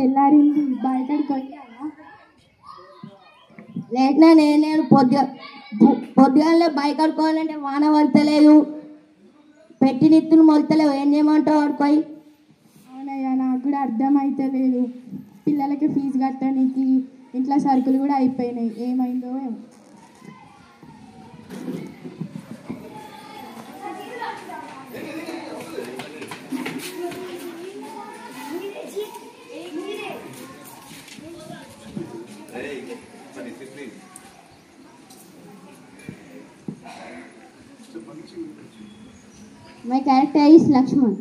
తెల్లారింది బయటకు పోయావా? లేట్నా నేను పొద్దుగాలే బైక్ కడుకోవాలంటే వాన పడతలేదు, పెట్టి నిత్తులు మొలతలేవు, ఏం చేయమంటావు ఆడుకోయి? అవునయ్యా, నాకు కూడా అర్థమైతలేదు. పిల్లలకి ఫీజు కట్టడానికి ఇంట్లో సరుకులు కూడా అయిపోయినాయి. ఏమైందో ఏమో. My character is Lakshman.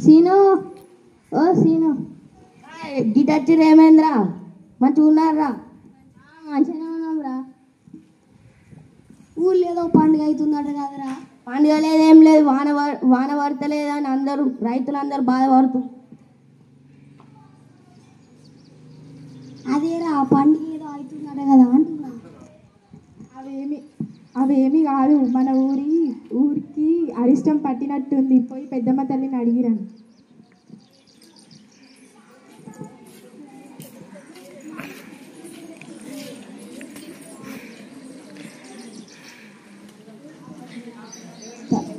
Seenu, ఓ సీను, గిటచ్చి రేమేంద్ర మంచిగా ఉన్నారా? మంచిగానే ఉన్నాం రా. ఊళ్ళో ఏదో పండుగ అవుతుందట కదరా? పండుగ లేదేం లేదు, వాన పడతలేదని అందరూ రైతులందరూ బాధపడుతూ. అదేరా పండుగ ఏదో అవుతుందట కదా అంటున్నా. అవేమి కాదు, మన ఊరికి అరిష్టం పట్టినట్టుంది. పోయి పెద్దమ్మ తల్లిని అడిగిరాను.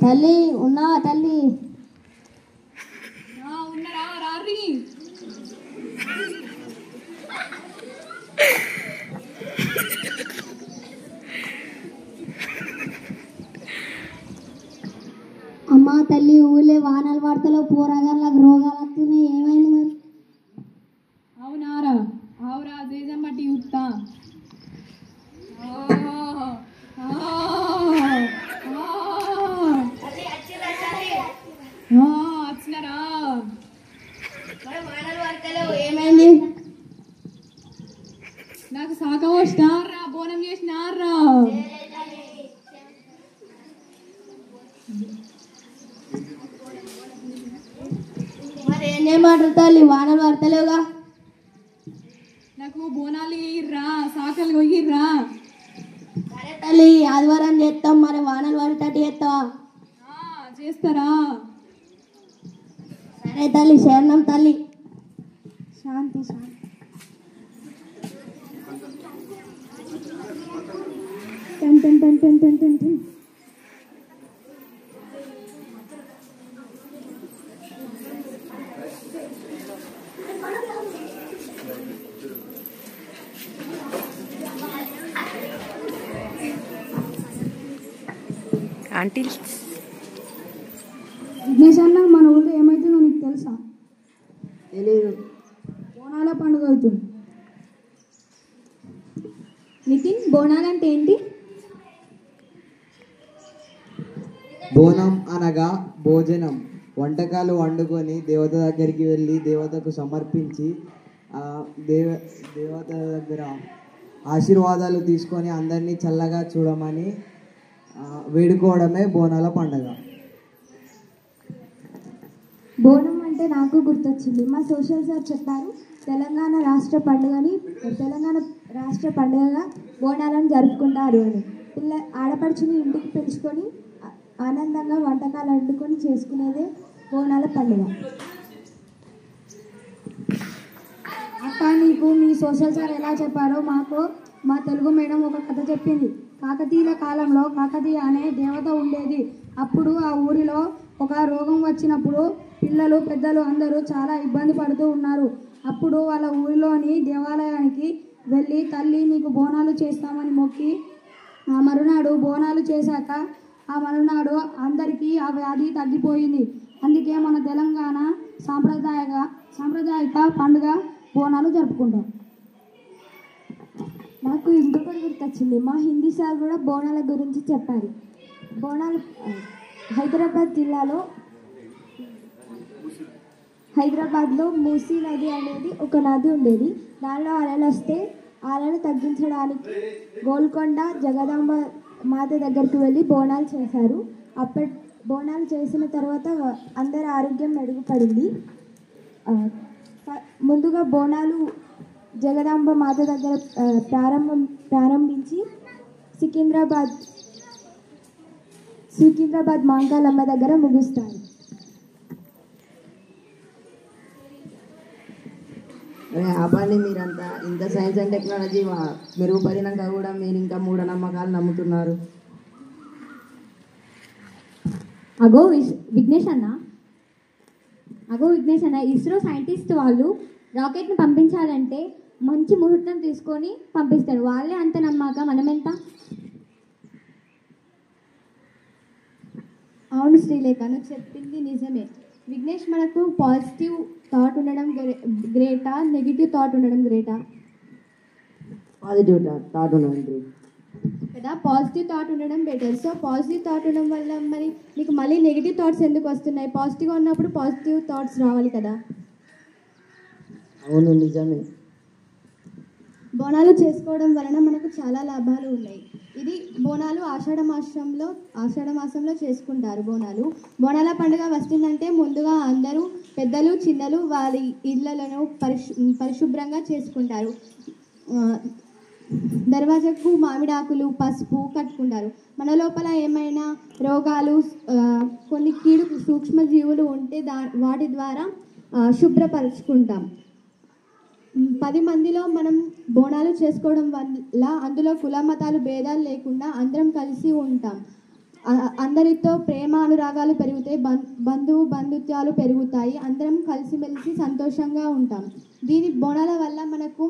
తల్లి ఉన్నావా తల్లి? ఉన్నరా రారి. అమ్మ తల్లి, ఊళ్ళో వానలు పడతలో పోరాగాళ్ళకి రోగాలు వస్తున్నాయి, ఏమైంది మరి? అవునారా? అవురా, జేజం బట్టి చూస్తా. వచ్చినారా? ఏమైంది? నాకు శాఖ వచ్చినారా, బోనం చేసినారా? మరి ఏం చేయమంటారు తల్లి, వానలు పడతలేవుగా? నాకు బోనాలు ఇయ్యిర్రా, శాఖలు కొయ్యిర్రా. సరే తల్లి, ఆదివారం చేస్తాం. మరి వానలు పడేటట్టు చేస్తావా? చేస్తారా? సరే తల్లి, శరణం తల్లి. శాంతి శాంతి. టన్ టన్ టన్ టన్ టన్ టన్ టన్. ఆంటీ విఘ్నేష్ అన్న, మన ఊళ్ళో ఏమవుతుందో నీకు తెలుసా? తెలియదు. బోనాల పండుగ అవుతుంది. నితిన్, బోనాలంటే ఏంటి? బోనం అనగా భోజనం. వంటకాలు వండుకొని దేవత దగ్గరికి వెళ్ళి దేవతకు సమర్పించి దేవత దగ్గర ఆశీర్వాదాలు తీసుకొని అందరినీ చల్లగా చూడమని వేడుకోవడమే బోనాల పండుగ. బోనం అంటే నాకు గుర్తొచ్చింది. మా సోషల్ సార్ చెప్పారు, తెలంగాణ రాష్ట్ర పండుగగా బోనాలను జరుపుకుంటారు అని. ఆడపడుచుని ఇంటికి పిలుచుకొని ఆనందంగా వంటకాలు వండుకొని చేసుకునేదే బోనాల పండుగ. అక్క, నీకు మీ సోషల్ సార్ ఎలా చెప్పారో మాకు మా తెలుగు మేడం ఒక కథ చెప్పింది. కాకతీయుల కాలంలో కాకతీయ అనే దేవత ఉండేది. అప్పుడు ఆ ఊరిలో ఒక రోగం వచ్చినప్పుడు పిల్లలు పెద్దలు అందరూ చాలా ఇబ్బంది పడుతూ ఉన్నారు. అప్పుడు వాళ్ళ ఊరిలోని దేవాలయానికి వెళ్ళి తల్లి నీకు బోనాలు చేస్తామని మొక్కి ఆ మరునాడు బోనాలు చేశాక ఆ మరునాడు అందరికీ ఆ వ్యాధి తగ్గిపోయింది. అందుకే మన తెలంగాణ సాంప్రదాయక పండుగ బోనాలు జరుపుకుంటాం. నాకు ఇంకొకటి గుర్తొచ్చింది. మా హిందీ సార్ కూడా బోనాల గురించి చెప్పారు. బోనాలు హైదరాబాద్లో మూసీ నది అనేది ఒక నది ఉండేది. దానిలో అలలు వస్తే అలలు తగ్గించడానికి గోల్కొండ జగదాంబ మాత దగ్గరికి వెళ్ళి బోనాలు చేశారు. బోనాలు చేసిన తర్వాత అందరి ఆరోగ్యం మెరుగుపడింది. ముందుగా బోనాలు జగదాంబ మాత దగ్గర ప్రారంభించి సికింద్రాబాద్ మాంకాలమ్మ దగ్గర ముగిస్తారు. ఆపండి మీరంతా ఇంత సైన్స్ అండ్ టెక్నాలజీ మెరుగుపడినాక కూడా మీరు ఇంకా మూఢనమ్మకాలు నమ్ముతున్నారు. అగో విఘ్నేష్ అన్న ఇస్రో సైంటిస్ట్ వాళ్ళు రాకెట్ని పంపించాలంటే మంచి ముహూర్తం తీసుకొని పంపిస్తారు. వాళ్ళే అంత నమ్మాక మనమెంత? అవును శ్రీలేఖ, నువ్వు చెప్పింది నిజమే. విఘ్నేష్, మనకు పాజిటివ్ థాట్ ఉండడం గ్రేటా, నెగిటివ్ థాట్ ఉండడం గ్రేటా? పాజిటివ్ థాట్ ఉండడం కదా, పాజిటివ్ థాట్ ఉండడం బెటర్. సో పాజిటివ్ థాట్ ఉండడం వల్ల మరి నీకు మళ్ళీ నెగిటివ్ థాట్స్ ఎందుకు వస్తున్నాయి? పాజిటివ్గా ఉన్నప్పుడు పాజిటివ్ థాట్స్ రావాలి కదా. అవును నిజమే. బోనాలు చేసుకోవడం వలన మనకు చాలా లాభాలు ఉన్నాయి. ఇది బోనాలు ఆషాఢ మాసంలో చేసుకుంటారు. బోనాల పండుగ వస్తుందంటే ముందుగా అందరూ పెద్దలు చిన్నలు వారి ఇళ్లను పరిశుభ్రంగా చేసుకుంటారు. దర్వాజకు మామిడాకులు పసుపు కట్టుకుంటారు. మన లోపల ఏమైనా రోగాలు కొన్ని కీడు సూక్ష్మజీవులు ఉంటే వాటి ద్వారా శుభ్రపరుచుకుంటాం. 10 మందిలో మనం బోనాలు చేసుకోవడం వల్ల అందులో కుల మతాలు భేదాలు లేకుండా అందరం కలిసి ఉంటాం. అందరితో ప్రేమ అనురాగాలు పెరుగుతాయి, బంధుత్వాలు పెరుగుతాయి, అందరం కలిసిమెలిసి సంతోషంగా ఉంటాం. బోనాల వల్ల మనకు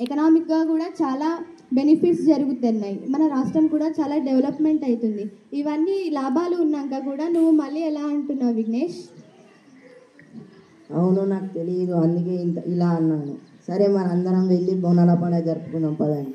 ఎకనామిక్గా కూడా చాలా బెనిఫిట్స్ జరుగుతున్నాయి. మన రాష్ట్రం కూడా చాలా డెవలప్మెంట్ అవుతుంది. ఇవన్నీ లాభాలు ఉన్నాక కూడా నువ్వు మళ్ళీ ఎలా అంటున్నావు విఘ్నేష్? అవును, నాకు తెలియదు, అందుకే ఇలా అన్నాను. సరే, మరి అందరం వెళ్ళి బోనాల పండుగ జరుపుకుందాం పదండి.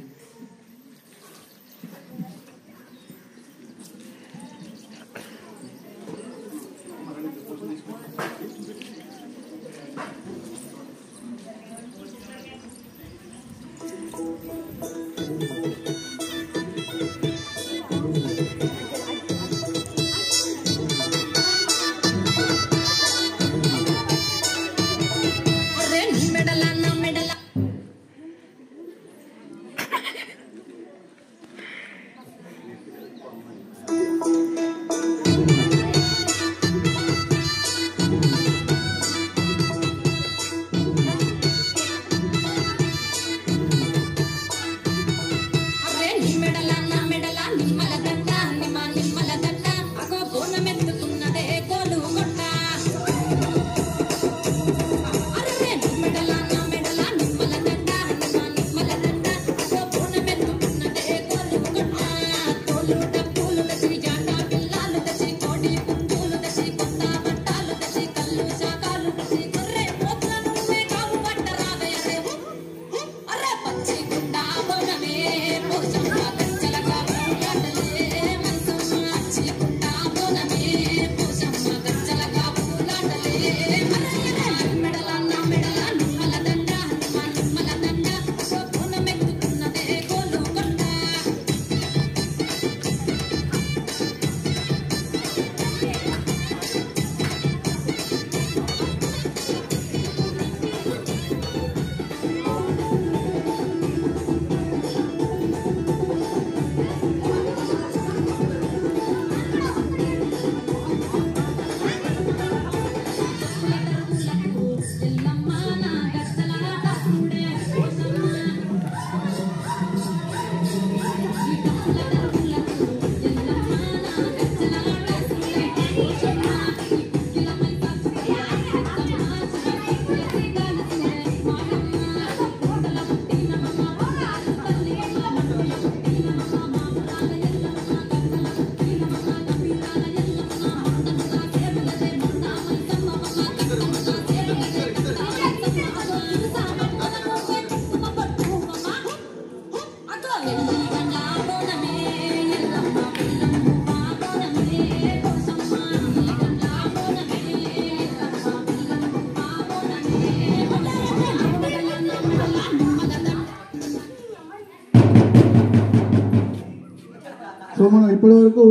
సో మనం ఇప్పటి వరకు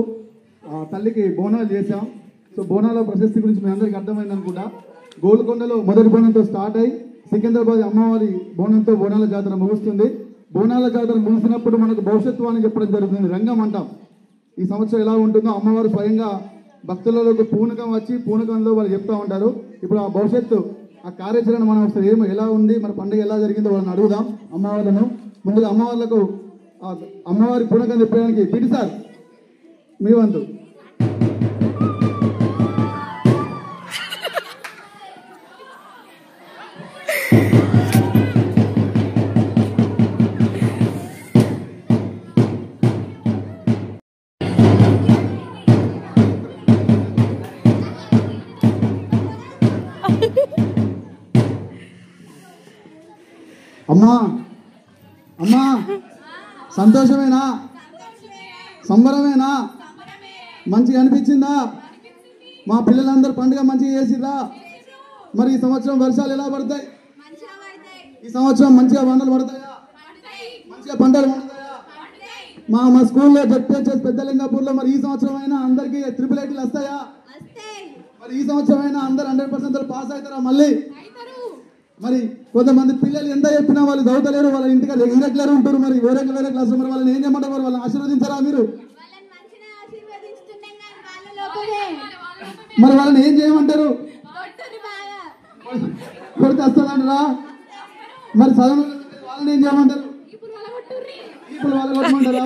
తల్లికి బోనాలు చేసాం. సో బోనాల ప్రశస్తి గురించి మీ అందరికీ అర్థమైంది అనుకుంటా. గోల్కొండలో మొదటి బోనంతో స్టార్ట్ అయ్యి సికింద్రాబాద్ అమ్మవారి బోనంతో బోనాల జాతర ముగుస్తుంది. బోనాల జాతర ముగిసినప్పుడు మనకు భవిష్యత్తు అని చెప్పడం జరుగుతుంది. రంగం అంటాం. ఈ సంవత్సరం ఎలా ఉంటుందో అమ్మవారు స్వయంగా భక్తులలోకి పూనకం వచ్చి పూనకంలో వాళ్ళు చెప్తూ ఉంటారు. ఇప్పుడు ఆ భవిష్యత్తు ఆ కార్యాచరణ మనం ఒకసారి ఎలా ఉంది, మన పండుగ ఎలా జరిగిందో వాళ్ళని అడుగుదాం అమ్మవాళ్ళను. ముందుగా అమ్మవార్లకు అమ్మవారి పూనకం చెప్పడానికి పిటి సార్ మీ వంతు. అమ్మా అమ్మా సంతోషమేనా, సంబరమేనా, మంచిగా అనిపించిందా? మా పిల్లలందరూ పండుగ మంచిగా చేసిర్రా? మరి ఈ సంవత్సరం వర్షాలు ఎలా పడతాయి? ఈ సంవత్సరం మంచిగా పంటలు పడతాయా? మంచిగా పంటలు పండుతాయా? మా స్కూల్లో జడ్పీహెచ్ఎస్ పెద్దలింగాపూర్లో మరి ఈ సంవత్సరం అయినా అందరికీ 888 వస్తాయా? మరి ఈ సంవత్సరం అయినా అందరు 100% పాస్ అవుతారా? మళ్ళీ మరి కొంతమంది పిల్లలు ఎంత చెప్పినా వాళ్ళు చదువుతలేరు, వాళ్ళ ఇంటికి ఇరెగ్యులర్ ఉంటారు, మరి వేరే క్లాసులు, మరి వాళ్ళని ఏం చేయమంటారు? వాళ్ళని ఆశీర్వదించారా మీరు? మరి వాళ్ళని ఏం చేయమంటారు? కొడితే వస్తుందంటారా? మరి చదువు వాళ్ళని ఏం చేయమంటారు? ఇప్పుడు వాళ్ళ కొట్టమంటారు.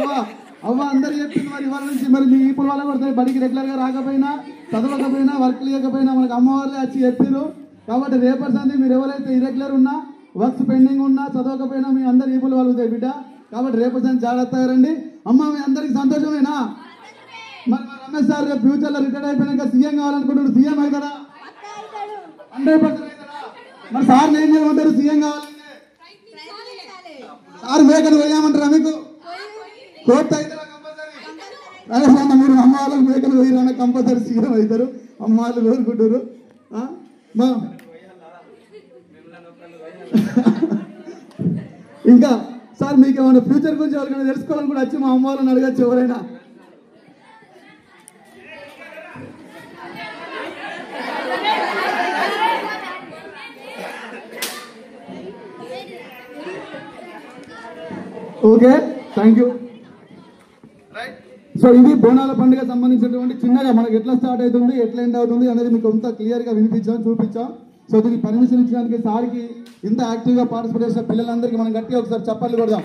అవ్వ అందరు చెప్పింది మరి వాళ్ళ నుంచి. మరి మీ ఇప్పుడు వాళ్ళ కొడతాయి, బడికి రెగ్యులర్ గా రాకపోయినా, చదవకపోయినా, వర్క్ లేకపోయినా మనకు అమ్మవాళ్ళే వచ్చి చెప్పారు. కాబట్టి రేపటి సంది మీరు ఎవరైతే ఇరెగ్యులర్ ఉన్నా, వర్క్స్ పెండింగ్ ఉన్నా, చదవకపోయినా మీ అందరు ఈపులు వాళ్ళుతాయి బిడ్డ. కాబట్టి రేపటి సంది జాగ్రత్తగా రండి. అమ్మ మీ అందరికి సంతోషమేనా? మరి రమేష్ సార్ ఫ్యూచర్ లో రిటైర్ అయిపోయినాక సీఎం కావాలనుకుంటున్నారు, సీఎం అవుతారా? 100% అవుతారా? మరి సార్ ఏం చేయమంటారు? సీఎం కావాలంటే సార్ మేకను పోయామంటారా? మీకు కోర్టు అవుతారా? కంపల్సరీ మీరు అమ్మ వాళ్ళకి మేకలు పోయినా కంపల్సరీ సీఎం అవుతారు. అమ్మ వాళ్ళు కోరుకుంటారు. ఇంకా సార్ మీకు ఏమైనా ఫ్యూచర్ గురించి ఎవరికైనా తెలుసుకోవాలని కూడా వచ్చి మా అమ్మ వాళ్ళని అడగచ్చు ఎవరైనా. Okay, thank you. సో ఇది బోనాల పండుగ సంబంధించినటువంటి చిన్నగా మనకి ఎట్లా స్టార్ట్ అవుతుంది, ఎట్లా ఎండ్ అవుతుంది అనేది మీకు అంతా క్లియర్గా వినిపించాం, చూపించాం. సో దీనికి పర్మిషన్ ఇచ్చడానికి సార్కి, ఇంత యాక్టివ్గా పార్టిసిపేట్ చేసిన పిల్లలందరికీ మనం గట్టిగా ఒకసారి చప్పట్లు కొడదాం.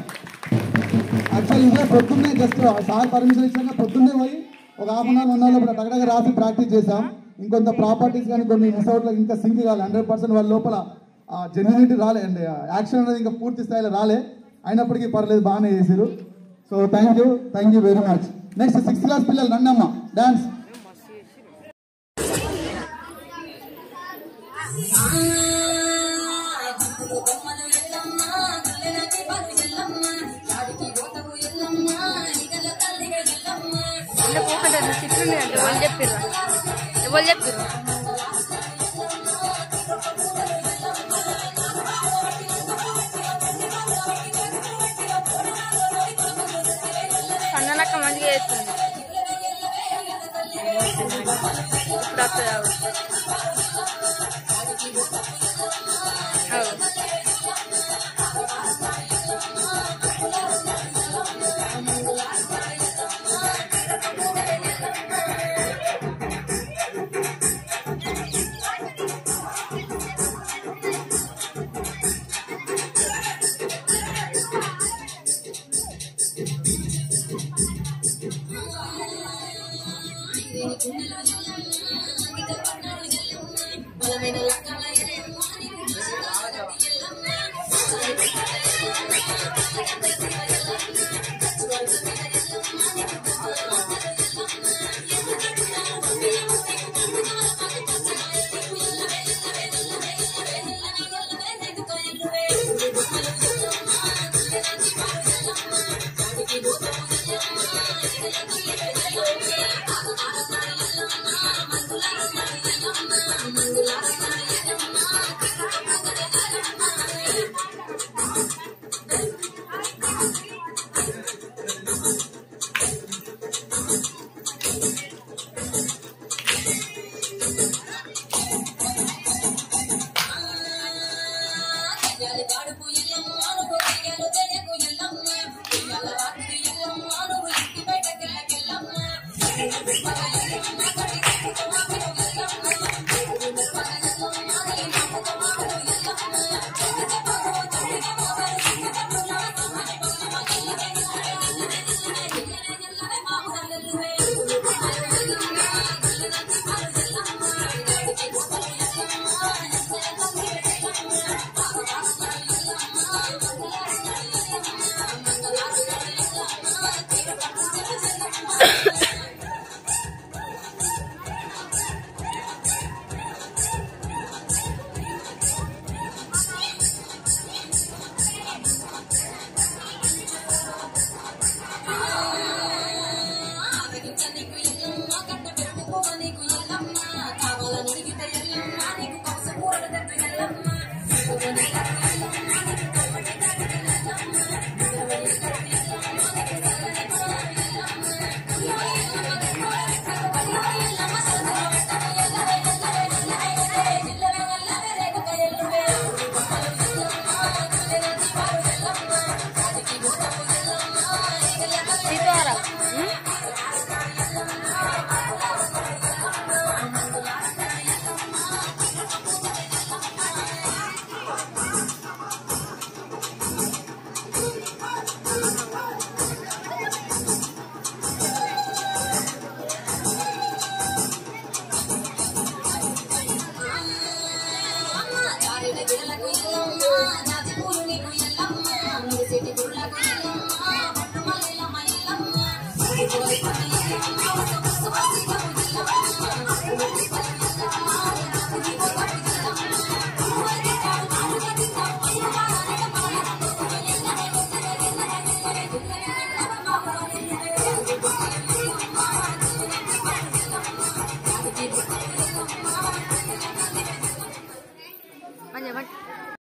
యాక్చువల్ ఇదే పొద్దున్నే జస్ట్ సార్ పర్మిషన్ ఇచ్చాక పొద్దున్నే పోయి ఒక హాఫ్ అన్ అవర్ 1 అవర్ లోపల టగడగా రాసి ప్రాక్టీస్ చేసాం. ఇంకొంత ప్రాపర్టీస్ కానీ కొన్ని మిస్ అవుట్లో ఇంకా సింక్ కాలే, 100% వాళ్ళ లోపల జెన్యునిటీ రాలే అండి, యాక్షన్ అనేది ఇంకా పూర్తి స్థాయిలో రాలే. అయినప్పటికీ పర్లేదు, బాగానే చేశారు. So thank you very much. Next 6th class పిల్లలు రండమ్మా, డాన్స్. ఎవరు చెప్పారు? అన్నలక్క మంచిగా చేస్తుంది. ఇప్పుడు వేలకి